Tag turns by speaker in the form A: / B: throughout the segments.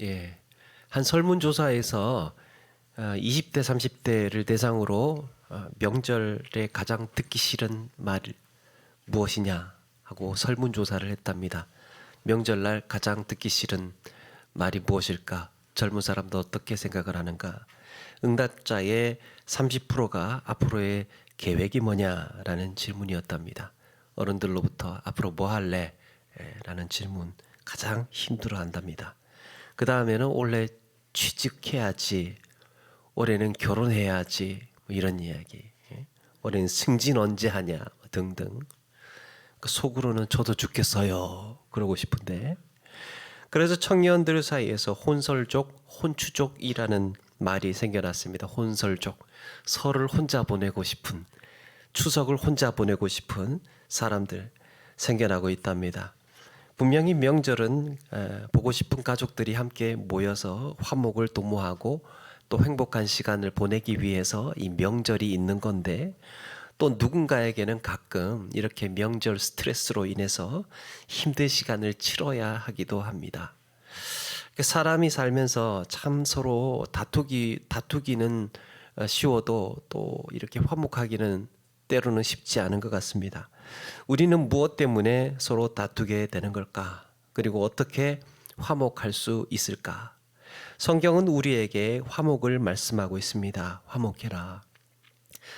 A: 예. 한 설문조사에서 20대, 30대를 대상으로 명절에 가장 듣기 싫은 말 무엇이냐 하고 설문조사를 했답니다. 명절날 가장 듣기 싫은 말이 무엇일까? 젊은 사람도 어떻게 생각을 하는가? 응답자의 30%가 앞으로의 계획이 뭐냐라는 질문이었답니다. 어른들로부터 앞으로 뭐 할래? 라는 질문 가장 힘들어 한답니다. 그 다음에는 올해 취직해야지, 올해는 결혼해야지, 뭐 이런 이야기. 올해는 승진 언제 하냐 등등. 속으로는 저도 죽겠어요 그러고 싶은데, 그래서 청년들 사이에서 혼설족, 혼추족이라는 말이 생겨났습니다. 혼설족, 설을 혼자 보내고 싶은, 추석을 혼자 보내고 싶은 사람들 생겨나고 있답니다. 분명히 명절은 보고 싶은 가족들이 함께 모여서 화목을 도모하고 또 행복한 시간을 보내기 위해서 이 명절이 있는 건데, 또 누군가에게는 가끔 이렇게 명절 스트레스로 인해서 힘든 시간을 치러야 하기도 합니다. 사람이 살면서 참 서로 다투기는 쉬워도 또 이렇게 화목하기는 때로는 쉽지 않은 것 같습니다. 우리는 무엇 때문에 서로 다투게 되는 걸까? 그리고 어떻게 화목할 수 있을까? 성경은 우리에게 화목을 말씀하고 있습니다. 화목해라.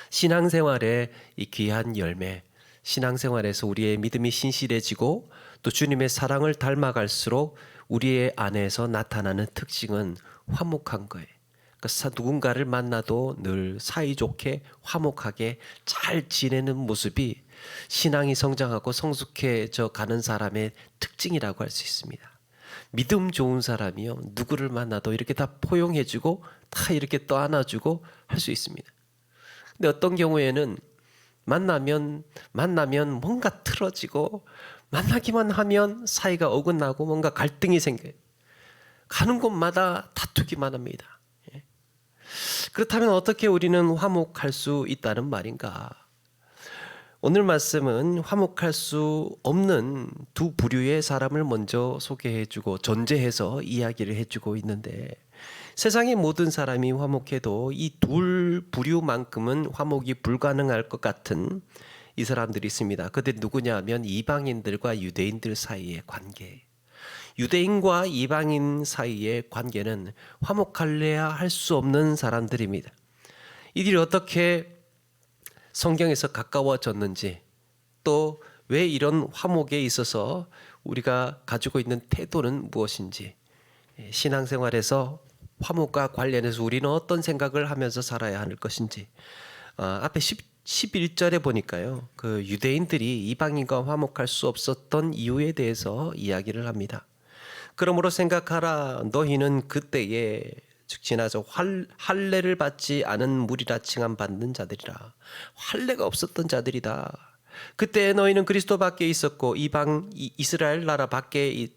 A: 신앙생활의 이 귀한 열매, 신앙생활에서 우리의 믿음이 신실해지고 또 주님의 사랑을 닮아갈수록 우리의 안에서 나타나는 특징은 화목한 거예요. 그러니까 누군가를 만나도 늘 사이좋게 화목하게 잘 지내는 모습이 신앙이 성장하고 성숙해져 가는 사람의 특징이라고 할 수 있습니다. 믿음 좋은 사람이요, 누구를 만나도 이렇게 다 포용해주고 다 이렇게 떠안아주고 할 수 있습니다. 근데 어떤 경우에는 만나면 뭔가 틀어지고, 만나기만 하면 사이가 어긋나고 뭔가 갈등이 생겨요. 가는 곳마다 다투기만 합니다. 그렇다면 어떻게 우리는 화목할 수 있다는 말인가? 오늘 말씀은 화목할 수 없는 두 부류의 사람을 먼저 소개해주고 전제해서 이야기를 해주고 있는데, 세상의 모든 사람이 화목해도 이 둘 부류만큼은 화목이 불가능할 것 같은 이 사람들이 있습니다. 그들 누구냐 하면 이방인들과 유대인들 사이의 관계. 유대인과 이방인 사이의 관계는 화목할래야 할 수 없는 사람들입니다. 이들이 어떻게 성경에서 가까워졌는지, 또 왜 이런 화목에 있어서 우리가 가지고 있는 태도는 무엇인지, 신앙생활에서 화목과 관련해서 우리는 어떤 생각을 하면서 살아야 할 것인지, 앞에 11절에 보니까요, 그 유대인들이 이방인과 화목할 수 없었던 이유에 대해서 이야기를 합니다. 그러므로 생각하라, 너희는 그때에 즉 지나서 할례를 받지 않은 무리라 칭함 받는 자들이라. 할례가 없었던 자들이다. 그때 너희는 그리스도 밖에 있었고 이스라엘 나라 밖에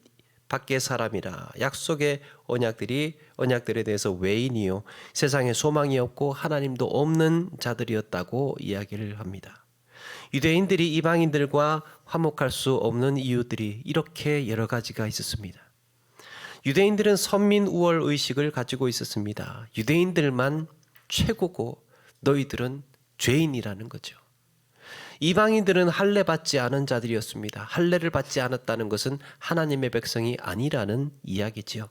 A: 사람이라. 약속의 언약들에 대해서 외인이요 세상에 소망이 없고 하나님도 없는 자들이었다고 이야기를 합니다. 유대인들이 이방인들과 화목할 수 없는 이유들이 이렇게 여러 가지가 있었습니다. 유대인들은 선민 우월 의식을 가지고 있었습니다. 유대인들만 최고고 너희들은 죄인이라는 거죠. 이방인들은 할례 받지 않은 자들이었습니다. 할례를 받지 않았다는 것은 하나님의 백성이 아니라는 이야기지요.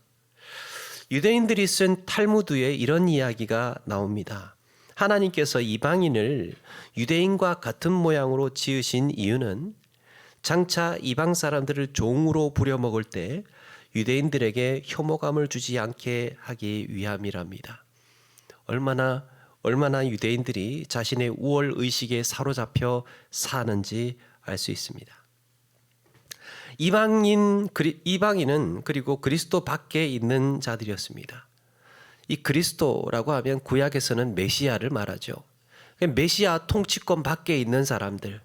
A: 유대인들이 쓴 탈무드에 이런 이야기가 나옵니다. 하나님께서 이방인을 유대인과 같은 모양으로 지으신 이유는 장차 이방 사람들을 종으로 부려먹을 때 유대인들에게 혐오감을 주지 않게 하기 위함이랍니다. 얼마나 유대인들이 자신의 우월 의식에 사로잡혀 사는지 알 수 있습니다. 이방인은 그리고 그리스도 밖에 있는 자들이었습니다. 이 그리스도라고 하면 구약에서는 메시아를 말하죠. 메시아 통치권 밖에 있는 사람들,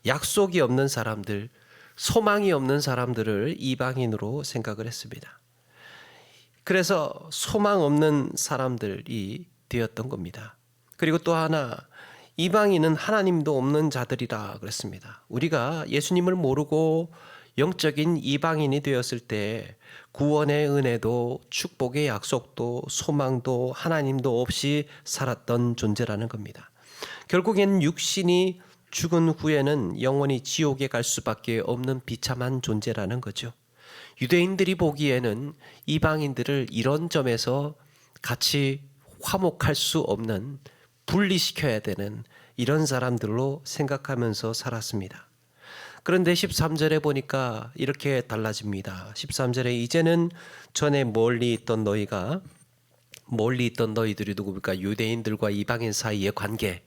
A: 약속이 없는 사람들, 소망이 없는 사람들을 이방인으로 생각을 했습니다. 그래서 소망 없는 사람들이 되었던 겁니다. 그리고 또 하나, 이방인은 하나님도 없는 자들이라 그랬습니다. 우리가 예수님을 모르고 영적인 이방인이 되었을 때 구원의 은혜도 축복의 약속도 소망도 하나님도 없이 살았던 존재라는 겁니다. 결국엔 육신이 죽은 후에는 영원히 지옥에 갈 수밖에 없는 비참한 존재라는 거죠. 유대인들이 보기에는 이방인들을 이런 점에서 같이 화목할 수 없는, 분리시켜야 되는 이런 사람들로 생각하면서 살았습니다. 그런데 13절에 보니까 이렇게 달라집니다. 13절에 이제는 전에 멀리 있던 너희들이 누굽니까? 유대인들과 이방인 사이의 관계,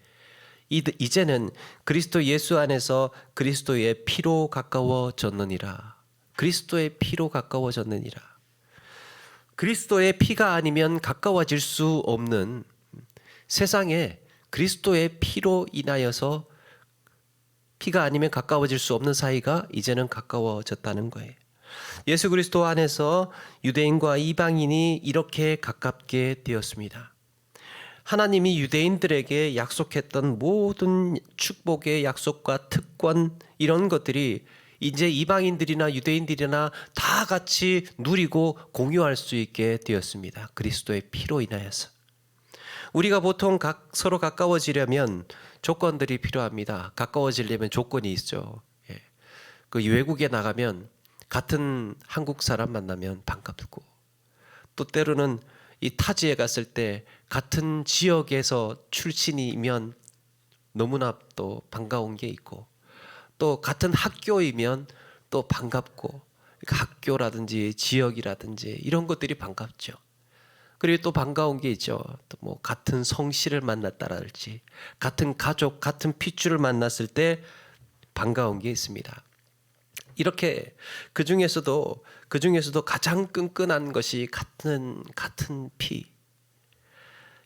A: 이제는 그리스도 예수 안에서 그리스도의 피로 가까워졌느니라. 그리스도의 피로 가까워졌느니라. 그리스도의 피가 아니면 가까워질 수 없는, 세상에 그리스도의 피로 인하여서 피가 아니면 가까워질 수 없는 사이가 이제는 가까워졌다는 거예요. 예수 그리스도 안에서 유대인과 이방인이 이렇게 가깝게 되었습니다. 하나님이 유대인들에게 약속했던 모든 축복의 약속과 특권, 이런 것들이 이제 이방인들이나 유대인들이나 다 같이 누리고 공유할 수 있게 되었습니다. 그리스도의 피로 인하여서. 우리가 보통 서로 가까워지려면 조건들이 필요합니다. 가까워지려면 조건이 있죠. 그 외국에 나가면 같은 한국 사람 만나면 반갑고, 또 때로는 이 타지에 갔을 때 같은 지역에서 출신이면 너무나 또 반가운 게 있고, 또 같은 학교이면 또 반갑고, 학교라든지 지역이라든지 이런 것들이 반갑죠. 그리고 또 반가운 게 있죠. 또 뭐 같은 성씨를 만났다랄지, 같은 가족, 같은 핏줄을 만났을 때 반가운 게 있습니다. 이렇게 그 중에서도 가장 끈끈한 것이 같은 피.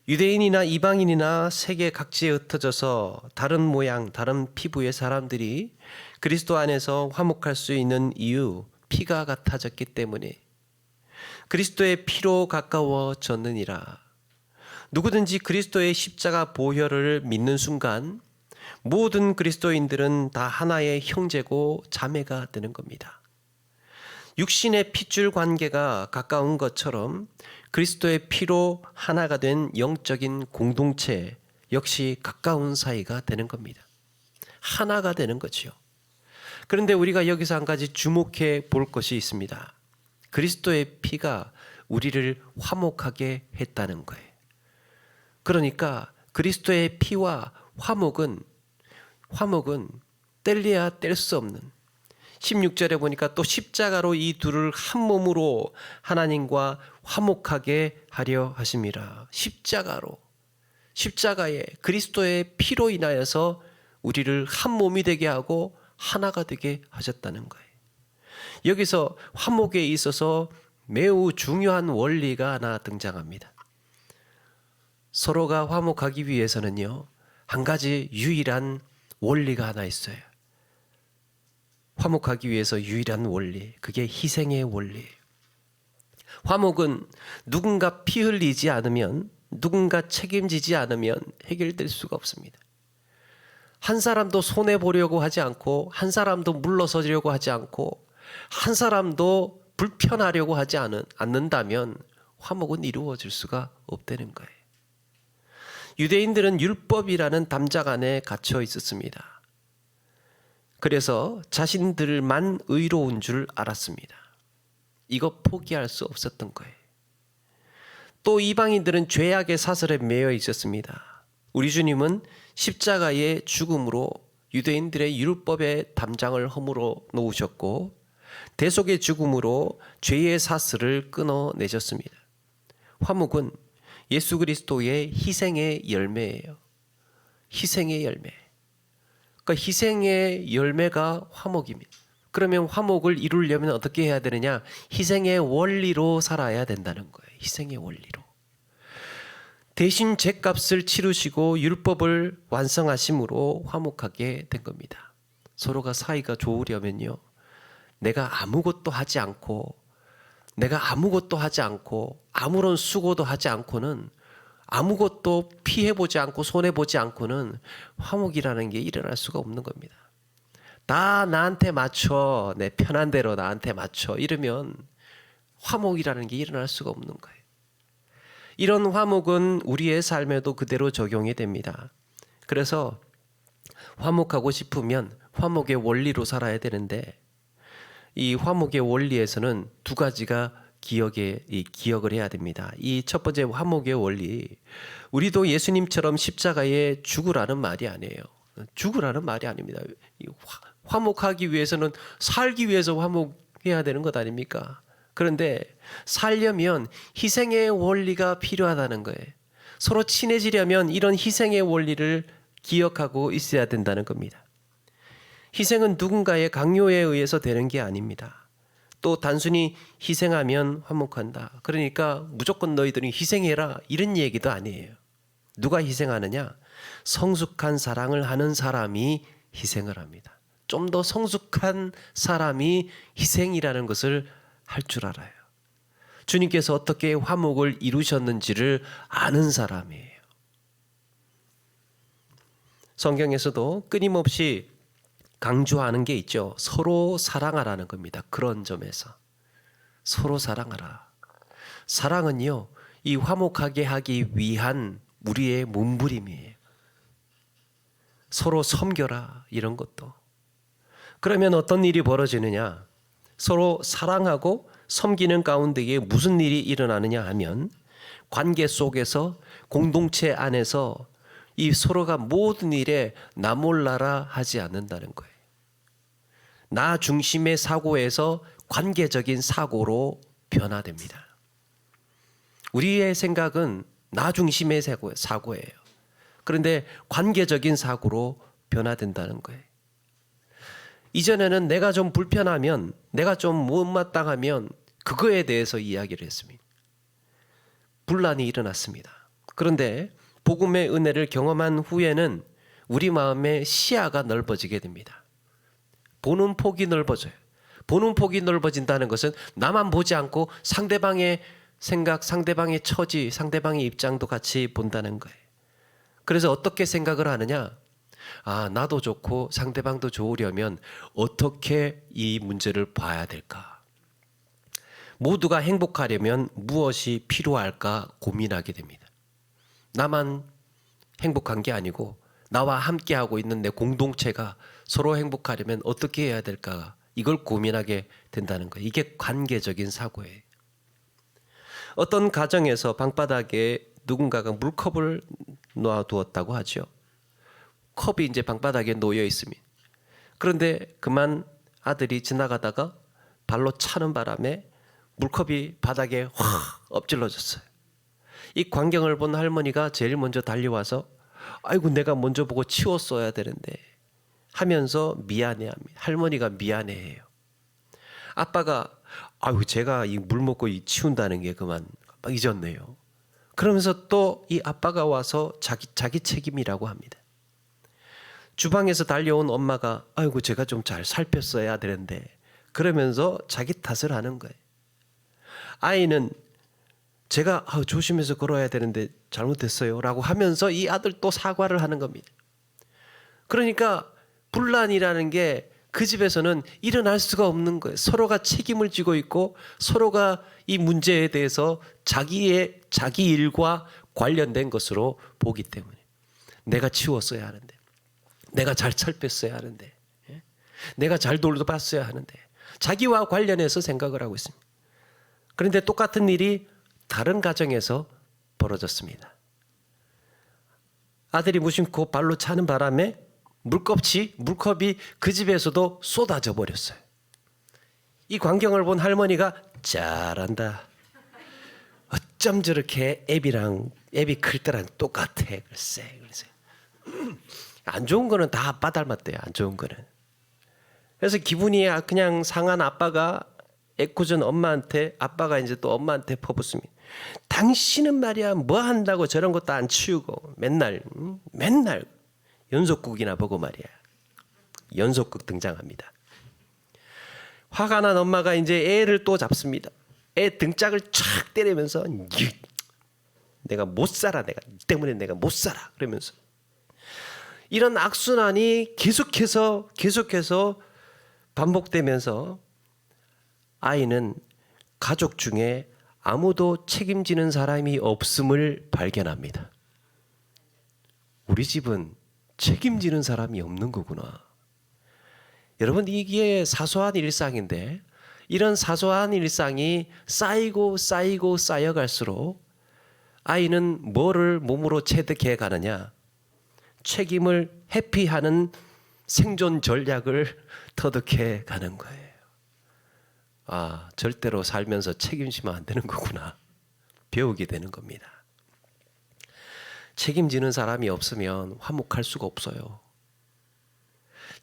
A: 유대인이나 이방인이나 세계 각지에 흩어져서 다른 모양, 다른 피부의 사람들이 그리스도 안에서 화목할 수 있는 이유, 피가 같아졌기 때문에, 그리스도의 피로 가까워졌느니라. 누구든지 그리스도의 십자가 보혈을 믿는 순간 모든 그리스도인들은 다 하나의 형제고 자매가 되는 겁니다. 육신의 핏줄 관계가 가까운 것처럼 그리스도의 피로 하나가 된 영적인 공동체 역시 가까운 사이가 되는 겁니다. 하나가 되는 거죠. 그런데 우리가 여기서 한 가지 주목해 볼 것이 있습니다. 그리스도의 피가 우리를 화목하게 했다는 거예요. 그러니까 그리스도의 피와 화목은 뗄래야 뗄 수 없는, 16절에 보니까 또 십자가로 이 둘을 한 몸으로 하나님과 화목하게 하려 하심이라. 십자가에 그리스도의 피로 인하여서 우리를 한 몸이 되게 하고 하나가 되게 하셨다는 거예요. 여기서 화목에 있어서 매우 중요한 원리가 하나 등장합니다. 서로가 화목하기 위해서는요, 한 가지 유일한 원리가 하나 있어요. 화목하기 위해서 유일한 원리, 그게 희생의 원리예요. 화목은 누군가 피 흘리지 않으면, 누군가 책임지지 않으면 해결될 수가 없습니다. 한 사람도 손해보려고 하지 않고, 한 사람도 물러서려고 하지 않고, 한 사람도 불편하려고 하지 않는다면 화목은 이루어질 수가 없다는 거예요. 유대인들은 율법이라는 담장 안에 갇혀 있었습니다. 그래서 자신들만 의로운 줄 알았습니다. 이거 포기할 수 없었던 거예요. 또 이방인들은 죄악의 사슬에 매여 있었습니다. 우리 주님은 십자가의 죽음으로 유대인들의 율법의 담장을 허물어 놓으셨고, 대속의 죽음으로 죄의 사슬을 끊어내셨습니다. 화목은 예수 그리스도의 희생의 열매예요. 희생의 열매. 그러니까 희생의 열매가 화목입니다. 그러면 화목을 이루려면 어떻게 해야 되느냐? 희생의 원리로 살아야 된다는 거예요. 희생의 원리로. 대신 죗값을 치르시고 율법을 완성하심으로 화목하게 된 겁니다. 서로가 사이가 좋으려면요, 내가 아무것도 하지 않고 아무런 수고도 하지 않고는, 아무것도 피해보지 않고 손해보지 않고는 화목이라는 게 일어날 수가 없는 겁니다. 다 나한테 맞춰, 내 편한 대로 나한테 맞춰 이러면 화목이라는 게 일어날 수가 없는 거예요. 이런 화목은 우리의 삶에도 그대로 적용이 됩니다. 그래서 화목하고 싶으면 화목의 원리로 살아야 되는데, 이 화목의 원리에서는 두 가지가 기억을 해야 됩니다. 이 첫 번째 화목의 원리, 우리도 예수님처럼 십자가에 죽으라는 말이 아니에요. 죽으라는 말이 아닙니다. 화목하기 위해서는 살기 위해서 화목해야 되는 것 아닙니까? 그런데 살려면 희생의 원리가 필요하다는 거예요. 서로 친해지려면 이런 희생의 원리를 기억하고 있어야 된다는 겁니다. 희생은 누군가의 강요에 의해서 되는 게 아닙니다. 또 단순히 희생하면 화목한다, 그러니까 무조건 너희들이 희생해라, 이런 얘기도 아니에요. 누가 희생하느냐? 성숙한 사랑을 하는 사람이 희생을 합니다. 좀 더 성숙한 사람이 희생이라는 것을 할 줄 알아요. 주님께서 어떻게 화목을 이루셨는지를 아는 사람이에요. 성경에서도 끊임없이 강조하는 게 있죠. 서로 사랑하라는 겁니다. 그런 점에서 서로 사랑하라. 사랑은요, 이 화목하게 하기 위한 우리의 몸부림이에요. 서로 섬겨라, 이런 것도. 그러면 어떤 일이 벌어지느냐? 서로 사랑하고 섬기는 가운데에 무슨 일이 일어나느냐 하면, 관계 속에서, 공동체 안에서 이 서로가 모든 일에 나 몰라라 하지 않는다는 거예요. 나 중심의 사고에서 관계적인 사고로 변화됩니다. 우리의 생각은 나 중심의 사고예요. 그런데 관계적인 사고로 변화된다는 거예요. 이전에는 내가 좀 불편하면, 내가 좀 못마땅하면 그거에 대해서 이야기를 했습니다. 분란이 일어났습니다. 그런데 복음의 은혜를 경험한 후에는 우리 마음의 시야가 넓어지게 됩니다. 보는 폭이 넓어져요. 보는 폭이 넓어진다는 것은 나만 보지 않고 상대방의 생각, 상대방의 처지, 상대방의 입장도 같이 본다는 거예요. 그래서 어떻게 생각을 하느냐? 아, 나도 좋고 상대방도 좋으려면 어떻게 이 문제를 봐야 될까? 모두가 행복하려면 무엇이 필요할까 고민하게 됩니다. 나만 행복한 게 아니고 나와 함께하고 있는 내 공동체가 서로 행복하려면 어떻게 해야 될까, 이걸 고민하게 된다는 거예요. 이게 관계적인 사고예요. 어떤 가정에서 방바닥에 누군가가 물컵을 놓아두었다고 하죠. 컵이 이제 방바닥에 놓여 있습니다. 그런데 그만 아들이 지나가다가 발로 차는 바람에 물컵이 바닥에 확 엎질러졌어요. 이 광경을 본 할머니가 제일 먼저 달려와서 아이고, 내가 먼저 보고 치웠어야 되는데 하면서 미안해합니다. 할머니가 미안해해요. 아빠가 아이고, 제가 이 물 먹고 치운다는 게 그만 막 잊었네요. 그러면서 또 이 아빠가 와서 자기 책임이라고 합니다. 주방에서 달려온 엄마가 아이고, 제가 좀 잘 살폈어야 되는데, 그러면서 자기 탓을 하는 거예요. 아이는 제가 조심해서 걸어야 되는데 잘못했어요 라고 하면서 이 아들 또 사과를 하는 겁니다. 그러니까 분란이라는 게 그 집에서는 일어날 수가 없는 거예요. 서로가 책임을 지고 있고 서로가 이 문제에 대해서 자기 일과 관련된 것으로 보기 때문에, 내가 치웠어야 하는데, 내가 잘 살폈어야 하는데, 내가 잘 돌봐봤어야 하는데, 자기와 관련해서 생각을 하고 있습니다. 그런데 똑같은 일이 다른 가정에서 벌어졌습니다. 아들이 무심코 발로 차는 바람에 물컵이 그 집에서도 쏟아져 버렸어요. 이 광경을 본 할머니가 잘한다. 어쩜 저렇게 애비 클 때랑 똑같아. 글쎄. 안 좋은 거는 다 아빠 닮았대요. 안 좋은 거는. 그래서 기분이 그냥 상한 아빠가 애꿎은 엄마한테, 아빠가 이제 또 엄마한테 퍼붓습니다. 당신은 말이야 뭐 한다고 저런 것도 안 치우고 맨날 연속극이나 보고 말이야. 연속극 등장합니다. 화가 난 엄마가 이제 애를 또 잡습니다. 애 등짝을 촥 때리면서 내가 못 살아, 내가 이 때문에 내가 못 살아 그러면서 이런 악순환이 계속해서 반복되면서 아이는 가족 중에 아무도 책임지는 사람이 없음을 발견합니다. 우리 집은 책임지는 사람이 없는 거구나. 여러분, 이게 사소한 일상인데 이런 사소한 일상이 쌓여갈수록 아이는 뭐를 몸으로 체득해 가느냐? 책임을 회피하는 생존 전략을 터득해 가는 거예요. 아, 절대로 살면서 책임지면 안 되는 거구나. 배우게 되는 겁니다. 책임지는 사람이 없으면 화목할 수가 없어요.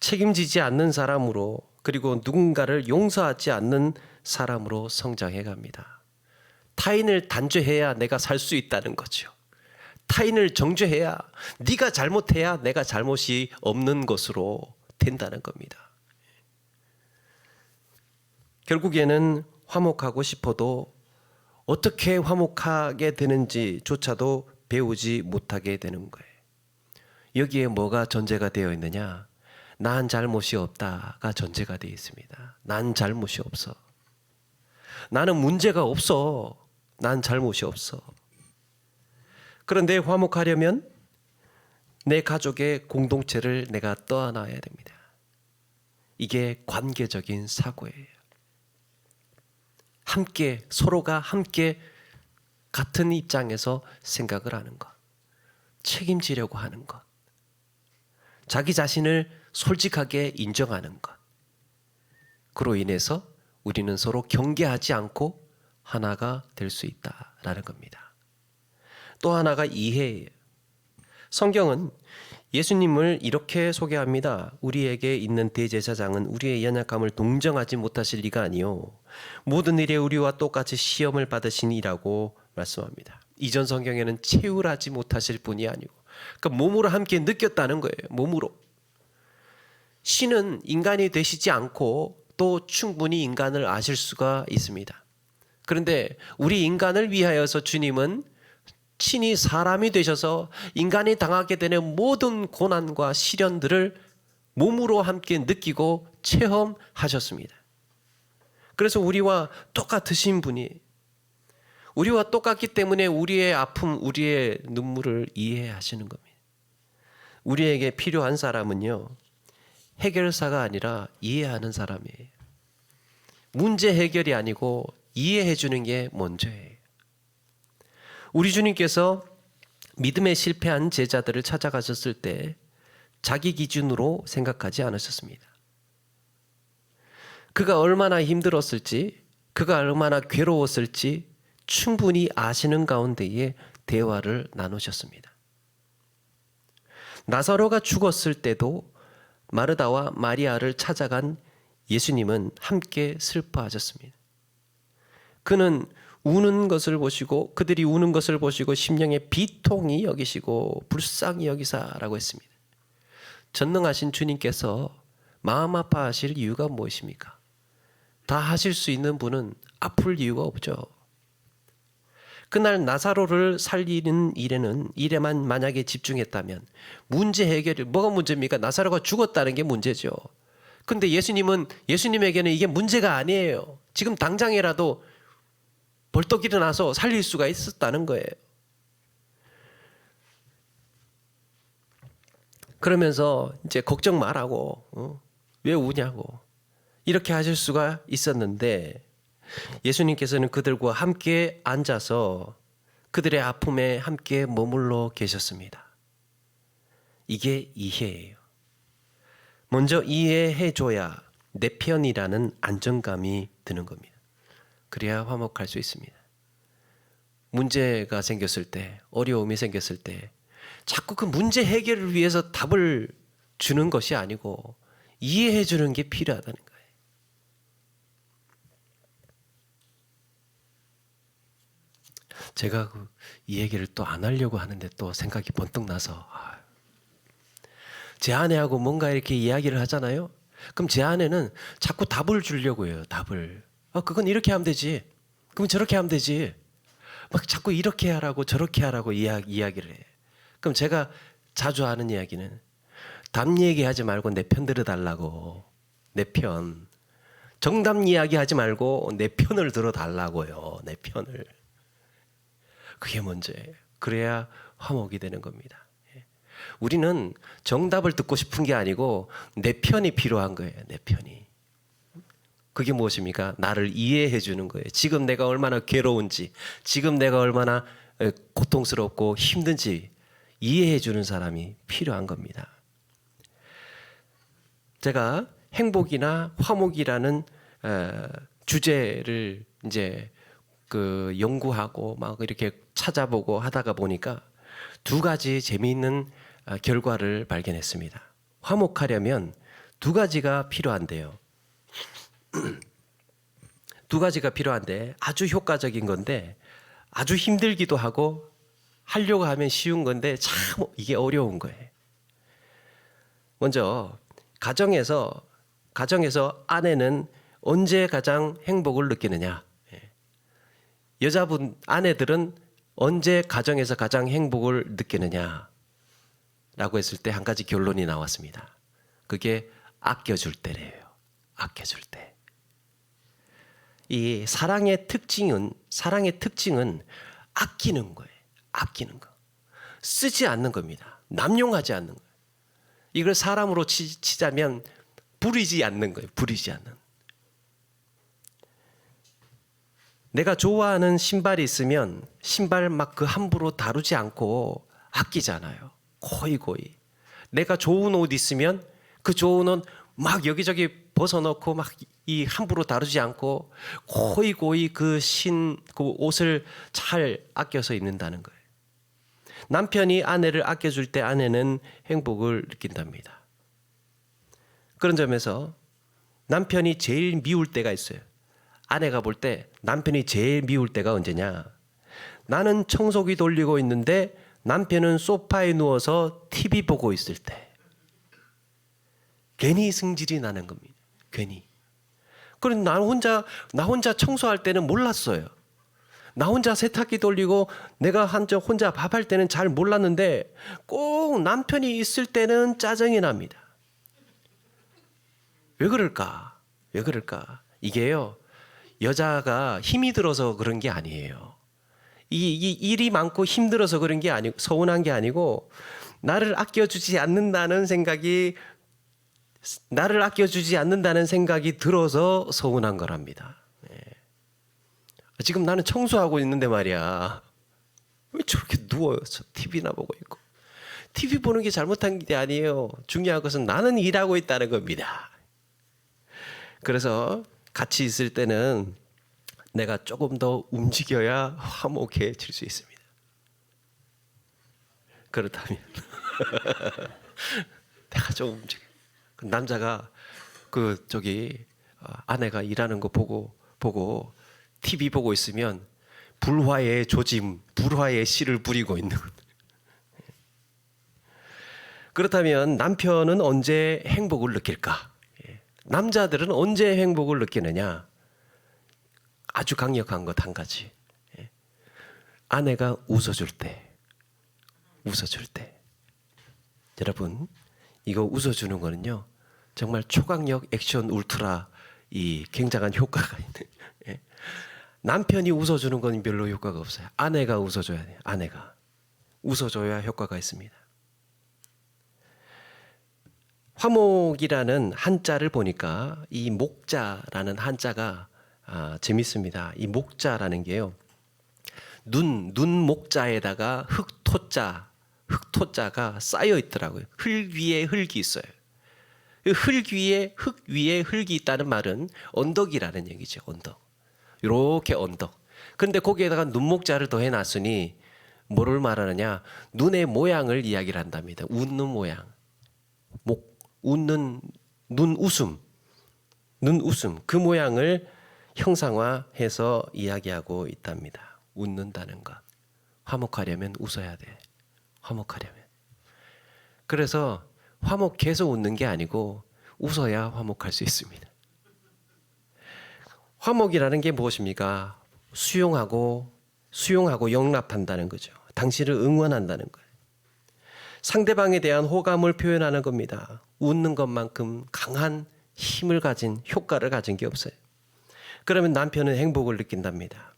A: 책임지지 않는 사람으로, 그리고 누군가를 용서하지 않는 사람으로 성장해 갑니다. 타인을 단죄해야 내가 살 수 있다는 거죠. 타인을 정죄해야, 네가 잘못해야 내가 잘못이 없는 것으로 된다는 겁니다. 결국에는 화목하고 싶어도 어떻게 화목하게 되는지조차도 배우지 못하게 되는 거예요. 여기에 뭐가 전제가 되어 있느냐? 난 잘못이 없다가 전제가 되어 있습니다. 난 잘못이 없어. 나는 문제가 없어. 난 잘못이 없어. 그런데 화목하려면 내 가족의 공동체를 내가 떠안아야 됩니다. 이게 관계적인 사고예요. 함께, 서로가 함께 같은 입장에서 생각을 하는 것, 책임지려고 하는 것, 자기 자신을 솔직하게 인정하는 것. 그로 인해서 우리는 서로 경계하지 않고 하나가 될 수 있다라는 겁니다. 또 하나가 이해예요. 성경은 예수님을 이렇게 소개합니다. 우리에게 있는 대제사장은 우리의 연약함을 동정하지 못하실 리가 아니요 모든 일에 우리와 똑같이 시험을 받으시니라고 말씀합니다. 이전 성경에는 체휼하지 못하실 분이 아니고, 그러니까 몸으로 함께 느꼈다는 거예요. 몸으로. 신은 인간이 되시지 않고 또 충분히 인간을 아실 수가 있습니다. 그런데 우리 인간을 위하여서 주님은 친히 사람이 되셔서 인간이 당하게 되는 모든 고난과 시련들을 몸으로 함께 느끼고 체험하셨습니다. 그래서 우리와 똑같으신 분이, 우리와 똑같기 때문에 우리의 아픔, 우리의 눈물을 이해하시는 겁니다. 우리에게 필요한 사람은요, 해결사가 아니라 이해하는 사람이에요. 문제 해결이 아니고 이해해 주는 게 먼저예요. 우리 주님께서 믿음에 실패한 제자들을 찾아가셨을 때 자기 기준으로 생각하지 않으셨습니다. 그가 얼마나 힘들었을지, 그가 얼마나 괴로웠을지 충분히 아시는 가운데에 대화를 나누셨습니다. 나사로가 죽었을 때도 마르다와 마리아를 찾아간 예수님은 함께 슬퍼하셨습니다. 그는 우는 것을 보시고, 그들이 우는 것을 보시고 심령의 비통이 여기시고 불쌍히 여기사라고 했습니다. 전능하신 주님께서 마음 아파하실 이유가 무엇입니까? 다 하실 수 있는 분은 아플 이유가 없죠. 그날 나사로를 살리는 일에만 만약에 집중했다면 문제 해결이 뭐가 문제입니까? 나사로가 죽었다는 게 문제죠. 근데 예수님에게는 이게 문제가 아니에요. 지금 당장이라도 벌떡 일어나서 살릴 수가 있었다는 거예요. 그러면서 이제 걱정 말라고, 왜 우냐고 이렇게 하실 수가 있었는데, 예수님께서는 그들과 함께 앉아서 그들의 아픔에 함께 머물러 계셨습니다. 이게 이해예요. 먼저 이해해줘야 내 편이라는 안정감이 드는 겁니다. 그래야 화목할 수 있습니다. 문제가 생겼을 때, 어려움이 생겼을 때 자꾸 그 문제 해결을 위해서 답을 주는 것이 아니고 이해해 주는 게 필요하다는 거예요. 제가 이 얘기를 또 안 하려고 하는데 또 생각이 번뜩 나서, 제 아내하고 뭔가 이렇게 이야기를 하잖아요. 그럼 제 아내는 자꾸 답을 주려고 해요. 답을. 그건 이렇게 하면 되지. 그럼 저렇게 하면 되지. 막 자꾸 이렇게 하라고 저렇게 하라고 이야기를 해. 그럼 제가 자주 하는 이야기는, 답 얘기하지 말고 내 편 들어달라고. 내 편. 정답 이야기하지 말고 내 편을 들어달라고요. 내 편을. 그게 문제예요. 그래야 화목이 되는 겁니다. 우리는 정답을 듣고 싶은 게 아니고 내 편이 필요한 거예요. 내 편이. 그게 무엇입니까? 나를 이해해 주는 거예요. 지금 내가 얼마나 괴로운지, 지금 내가 얼마나 고통스럽고 힘든지 이해해 주는 사람이 필요한 겁니다. 제가 행복이나 화목이라는 주제를 이제 그 연구하고 막 이렇게 찾아보고 하다가 보니까 두 가지 재미있는 결과를 발견했습니다. 화목하려면 두 가지가 필요한데요. 두 가지가 필요한데 아주 효과적인 건데 아주 힘들기도 하고 하려고 하면 쉬운 건데 참 이게 어려운 거예요. 먼저 가정에서 아내는 언제 가장 행복을 느끼느냐? 여자분 아내들은 언제 가정에서 가장 행복을 느끼느냐? 라고 했을 때 한 가지 결론이 나왔습니다. 그게 아껴줄 때래요. 아껴줄 때. 이 사랑의 특징은 아끼는 거예요. 아끼는 거. 쓰지 않는 겁니다. 남용하지 않는 거예요. 이걸 사람으로 치자면 부리지 않는 거예요. 부리지 않는. 내가 좋아하는 신발이 있으면 신발 막 그 함부로 다루지 않고 아끼잖아요. 고이고이. 내가 좋은 옷 있으면 그 좋은 옷 막 여기저기 벗어놓고 막 이 함부로 다루지 않고 고이고이 그 옷을 잘 아껴서 입는다는 거예요. 남편이 아내를 아껴줄 때 아내는 행복을 느낀답니다. 그런 점에서 남편이 제일 미울 때가 있어요. 아내가 볼 때 남편이 제일 미울 때가 언제냐? 나는 청소기 돌리고 있는데 남편은 소파에 누워서 TV 보고 있을 때. 괜히 승질이 나는 겁니다. 괜히. 그럼 나 혼자 청소할 때는 몰랐어요. 나 혼자 세탁기 돌리고 내가 혼자 밥할 때는 잘 몰랐는데 꼭 남편이 있을 때는 짜증이 납니다. 왜 그럴까? 왜 그럴까? 이게요. 여자가 힘이 들어서 그런 게 아니에요. 이 일이 많고 힘들어서 그런 게 아니고 서운한 게 아니고 나를 아껴주지 않는다는 생각이 들어서 서운한 거랍니다. 지금 나는 청소하고 있는데 말이야. 왜 저렇게 누워서 TV나 보고 있고. TV 보는 게 잘못한 게 아니에요. 중요한 것은 나는 일하고 있다는 겁니다. 그래서 같이 있을 때는 내가 조금 더 움직여야 화목해질 수 있습니다. 그렇다면 내가 좀 움직여. 남자가 아내가 일하는 거 보고 TV 보고 있으면 불화의 조짐, 불화의 씨를 뿌리고 있는 거예요. 그렇다면 남편은 언제 행복을 느낄까? 남자들은 언제 행복을 느끼느냐? 아주 강력한 것 한 가지. 아내가 웃어줄 때. 여러분, 이거 웃어주는 거는요, 정말 초강력 액션 울트라 이 굉장한 효과가 있는. 남편이 웃어주는 건 별로 효과가 없어요. 아내가 웃어줘야 돼요. 아내가 웃어줘야 효과가 있습니다. 화목이라는 한자를 보니까 이 목자라는 한자가 재밌습니다. 이 목자라는 게요, 눈 목자에다가 흙토자가 쌓여 있더라고요. 흙 위에 흙이 있어요. 흙 위에 흙이 있다는 말은 언덕이라는 얘기죠. 언덕. 이렇게 언덕. 그런데 거기에다가 눈목자를 더해 놨으니 뭐를 말하느냐? 눈의 모양을 이야기를 한답니다. 웃는 모양. 눈웃음. 그 모양을 형상화해서 이야기하고 있답니다. 웃는다는 것. 화목하려면 웃어야 돼. 화목하려면. 그래서 화목해서 웃는 게 아니고 웃어야 화목할 수 있습니다. 화목이라는 게 무엇입니까? 수용하고 용납한다는 거죠. 당신을 응원한다는 거예요. 상대방에 대한 호감을 표현하는 겁니다. 웃는 것만큼 강한 힘을 가진 효과를 가진 게 없어요. 그러면 남편은 행복을 느낀답니다.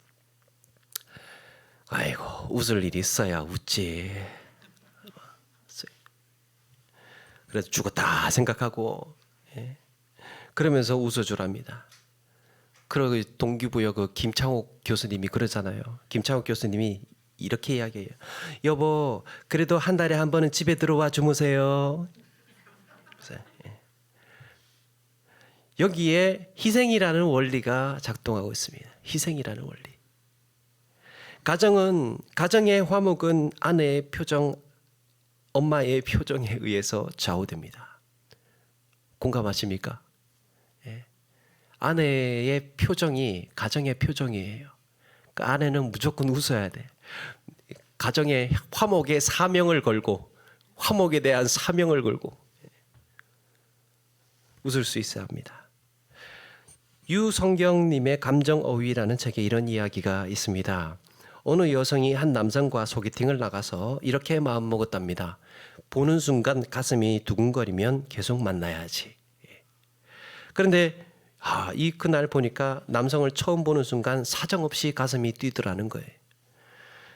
A: 아이고, 웃을 일이 있어야 웃지. 그래서 죽었다 생각하고, 그러면서 웃어주랍니다. 그리고 동기부여 그 김창옥 교수님이 그러잖아요. 김창옥 교수님이 이렇게 이야기해요. 여보, 그래도 한 달에 한 번은 집에 들어와 주무세요. 여기에 희생이라는 원리가 작동하고 있습니다. 희생이라는 원리. 가정의 화목은 아내의 표정, 엄마의 표정에 의해서 좌우됩니다. 공감하십니까? 아내의 표정이 가정의 표정이에요. 그러니까 아내는 무조건 웃어야 돼. 가정의 화목에 사명을 걸고, 화목에 대한 사명을 걸고 웃을 수 있어야 합니다. 유성경님의 감정어휘라는 책에 이런 이야기가 있습니다. 어느 여성이 한 남성과 소개팅을 나가서 이렇게 마음먹었답니다. 보는 순간 가슴이 두근거리면 계속 만나야지. 그런데 그날 보니까 남성을 처음 보는 순간 사정없이 가슴이 뛰더라는 거예요.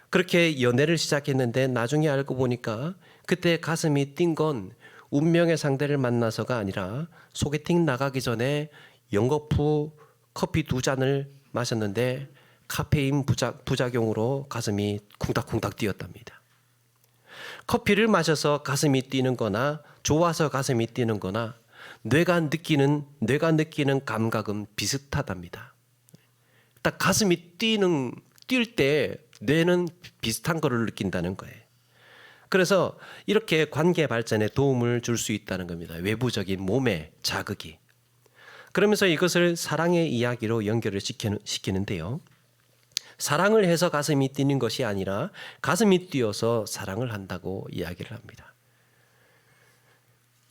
A: 그렇게 연애를 시작했는데 나중에 알고 보니까 그때 가슴이 뛴 건 운명의 상대를 만나서가 아니라 소개팅 나가기 전에 연거푸 커피 2잔을 마셨는데 카페인 부작용으로 가슴이 쿵닥쿵닥 뛰었답니다. 커피를 마셔서 가슴이 뛰는 거나 좋아서 가슴이 뛰는 거나 뇌가 느끼는 감각은 비슷하답니다. 딱 가슴이 뛸 때 뇌는 비슷한 거를 느낀다는 거예요. 그래서 이렇게 관계 발전에 도움을 줄 수 있다는 겁니다. 외부적인 몸의 자극이. 그러면서 이것을 사랑의 이야기로 연결을 시키는데요. 사랑을 해서 가슴이 뛰는 것이 아니라 가슴이 뛰어서 사랑을 한다고 이야기를 합니다.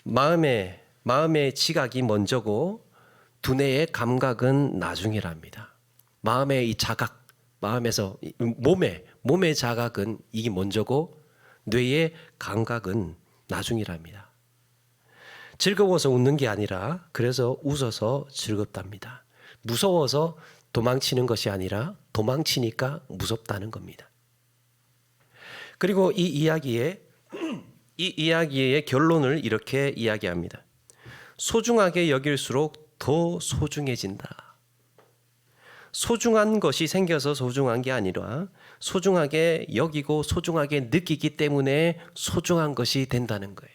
A: 마음의 지각이 먼저고 두뇌의 감각은 나중이랍니다. 마음의 이 자각, 몸의 자각은 이게 먼저고 뇌의 감각은 나중이랍니다. 즐거워서 웃는 게 아니라 그래서 웃어서 즐겁답니다. 무서워서 도망치는 것이 아니라 도망치니까 무섭다는 겁니다. 그리고 이 이야기의 결론을 이렇게 이야기합니다. 소중하게 여길수록 더 소중해진다. 소중한 것이 생겨서 소중한 게 아니라 소중하게 여기고 소중하게 느끼기 때문에 소중한 것이 된다는 거예요.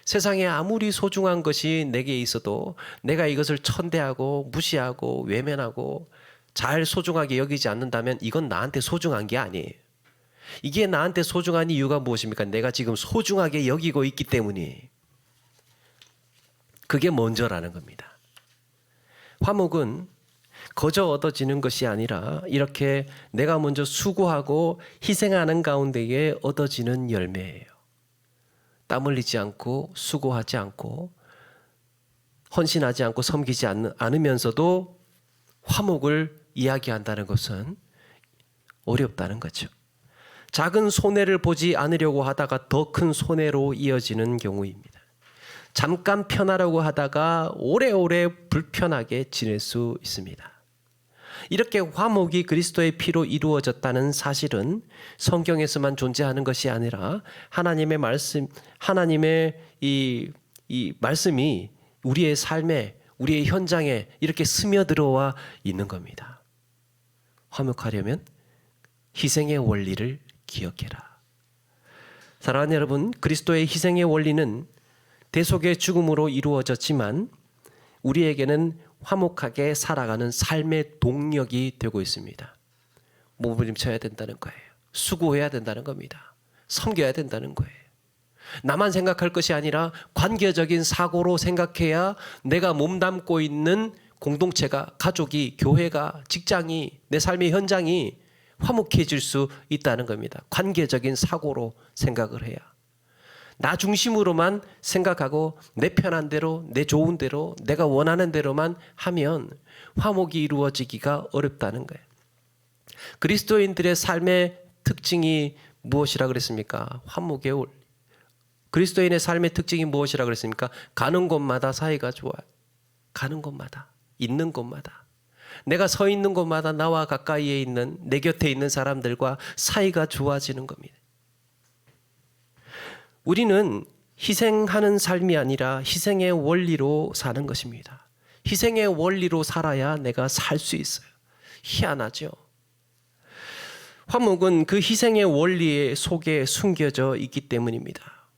A: 세상에 아무리 소중한 것이 내게 있어도 내가 이것을 천대하고 무시하고 외면하고 잘 소중하게 여기지 않는다면 이건 나한테 소중한 게 아니에요. 이게 나한테 소중한 이유가 무엇입니까? 내가 지금 소중하게 여기고 있기 때문이에요. 그게 먼저라는 겁니다. 화목은 거저 얻어지는 것이 아니라 이렇게 내가 먼저 수고하고 희생하는 가운데에 얻어지는 열매예요. 땀 흘리지 않고 수고하지 않고 헌신하지 않고 섬기지 않으면서도 화목을 이야기한다는 것은 어렵다는 거죠. 작은 손해를 보지 않으려고 하다가 더 큰 손해로 이어지는 경우입니다. 잠깐 편하려고 하다가 오래오래 불편하게 지낼 수 있습니다. 이렇게 화목이 그리스도의 피로 이루어졌다는 사실은 성경에서만 존재하는 것이 아니라 하나님의 이 말씀이 우리의 삶에, 우리의 현장에 이렇게 스며들어와 있는 겁니다. 화목하려면 희생의 원리를 기억해라. 사랑하는 여러분, 그리스도의 희생의 원리는 대속의 죽음으로 이루어졌지만 우리에게는 화목하게 살아가는 삶의 동력이 되고 있습니다. 몸부림쳐야 된다는 거예요. 수고해야 된다는 겁니다. 섬겨야 된다는 거예요. 나만 생각할 것이 아니라 관계적인 사고로 생각해야 내가 몸담고 있는 공동체가, 가족이, 교회가, 직장이, 내 삶의 현장이 화목해질 수 있다는 겁니다. 관계적인 사고로 생각을 해야. 나 중심으로만 생각하고 내 편한 대로, 내 좋은 대로, 내가 원하는 대로만 하면 화목이 이루어지기가 어렵다는 거예요. 그리스도인들의 삶의 특징이 무엇이라 그랬습니까? 화목의 원리. 그리스도인의 삶의 특징이 무엇이라 그랬습니까? 가는 곳마다 사이가 좋아요. 가는 곳마다, 있는 곳마다. 내가 서 있는 곳마다 나와 가까이에 있는, 내 곁에 있는 사람들과 사이가 좋아지는 겁니다. 우리는 희생하는 삶이 아니라 희생의 원리로 사는 것입니다. 희생의 원리로 살아야 내가 살 수 있어요. 희한하죠? 화목은 그 희생의 원리 속에 숨겨져 있기 때문입니다.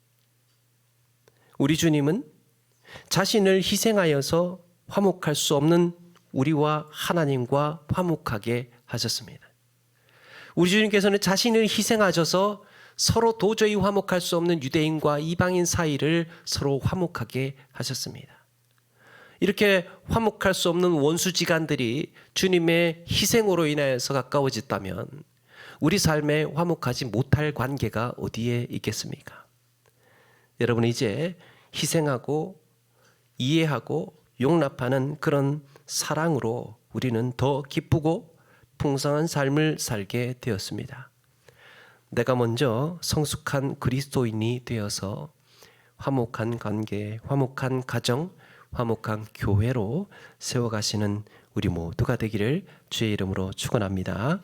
A: 우리 주님은 자신을 희생하여서 화목할 수 없는 우리와 하나님과 화목하게 하셨습니다. 우리 주님께서는 자신을 희생하셔서 서로 도저히 화목할 수 없는 유대인과 이방인 사이를 서로 화목하게 하셨습니다. 이렇게 화목할 수 없는 원수지간들이 주님의 희생으로 인하여서 가까워졌다면 우리 삶에 화목하지 못할 관계가 어디에 있겠습니까? 여러분, 이제 희생하고 이해하고 용납하는 그런 사랑으로 우리는 더 기쁘고 풍성한 삶을 살게 되었습니다. 내가 먼저 성숙한 그리스도인이 되어서 화목한 관계, 화목한 가정, 화목한 교회로 세워가시는 우리 모두가 되기를 주의 이름으로 축원합니다.